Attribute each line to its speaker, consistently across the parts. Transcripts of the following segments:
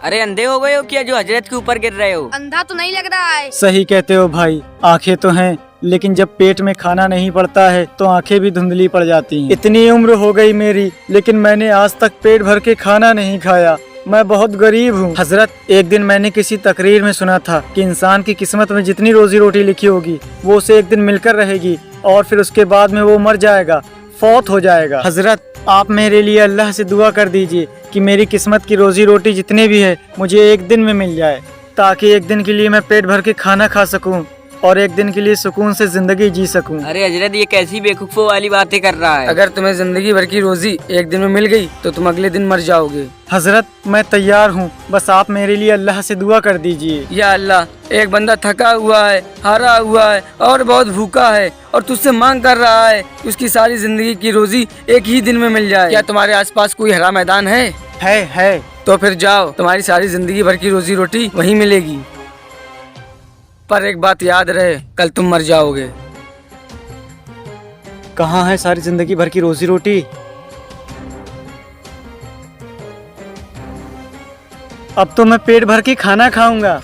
Speaker 1: अरे अंधे हो गए हो क्या जो हजरत के ऊपर गिर रहे हो?
Speaker 2: अंधा तो नहीं लग रहा है।
Speaker 3: सही कहते हो भाई, आंखें तो हैं लेकिन जब पेट में खाना नहीं पड़ता है तो आंखें भी धुंधली पड़ जाती हैं। इतनी उम्र हो गई मेरी लेकिन मैंने आज तक पेट भर के खाना नहीं खाया। मैं बहुत गरीब हूँ। हजरत, एक दिन मैंने किसी तकरीर में सुना था कि इंसान की किस्मत में जितनी रोजी रोटी लिखी होगी वो उसे एक दिन मिलकर रहेगी और फिर उसके बाद में वो मर जाएगा, फौत हो जाएगा। हजरत, आप मेरे लिए अल्लाह से दुआ कर दीजिए कि मेरी किस्मत की रोजी रोटी जितने भी है मुझे एक दिन में मिल जाए, ताकि एक दिन के लिए मैं पेट भर के खाना खा सकूं और एक दिन के लिए सुकून से जिंदगी जी सकूं।
Speaker 1: अरे हजरत, ये कैसी बेवकूफों वाली बातें कर रहा है?
Speaker 4: अगर तुम्हें जिंदगी भर की रोजी एक दिन में मिल गई तो तुम अगले दिन मर जाओगे।
Speaker 3: हजरत, मैं तैयार हूँ, बस आप मेरे लिए अल्लाह से दुआ कर दीजिए।
Speaker 4: या अल्लाह, एक बंदा थका हुआ है, हारा हुआ है और बहुत भूखा है और तुझसे मांग कर रहा है कि उसकी सारी जिंदगी की रोजी एक ही दिन में मिल जाए। क्या तुम्हारे आसपास कोई हरा मैदान है?
Speaker 3: है।
Speaker 4: तो फिर जाओ, तुम्हारी सारी जिंदगी भर की रोजी रोटी वहीं मिलेगी। पर एक बात याद रहे, कल तुम मर जाओगे।
Speaker 3: कहाँ है सारी जिंदगी भर की रोजी रोटी? अब तो मैं पेट भर के खाना खाऊंगा।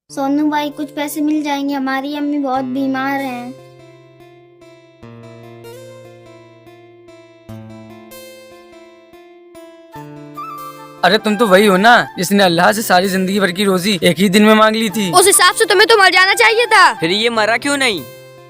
Speaker 5: सोनू भाई, कुछ पैसे मिल जाएंगे, हमारी अम्मी बहुत बीमार हैं।
Speaker 4: अरे तुम तो वही हो ना जिसने अल्लाह से सारी जिंदगी भर की रोजी एक ही दिन में मांग ली थी।
Speaker 2: उस हिसाब से तुम्हें तो मर जाना चाहिए था।
Speaker 1: फिर ये मरा क्यों नहीं?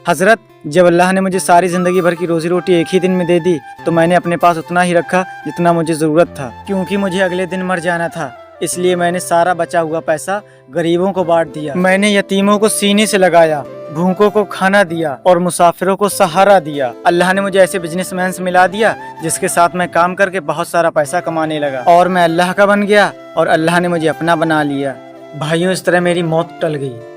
Speaker 3: हजरत, जब अल्लाह ने मुझे सारी जिंदगी भर की रोजी रोटी एक ही दिन में दे दी तो मैंने अपने पास उतना ही रखा जितना मुझे जरूरत था, क्योंकि मुझे अगले दिन मर जाना था। इसलिए मैंने सारा बचा हुआ पैसा गरीबों को बांट दिया। मैंने यतीमों को सीने से लगाया, भूखों को खाना दिया और मुसाफिरों को सहारा दिया। अल्लाह ने मुझे ऐसे बिजनेसमैन से मिला दिया जिसके साथ मैं काम करके बहुत सारा पैसा कमाने लगा और मैं अल्लाह का बन गया और अल्लाह ने मुझे अपना बना लिया। भाइयों, इस तरह मेरी मौत टल गई।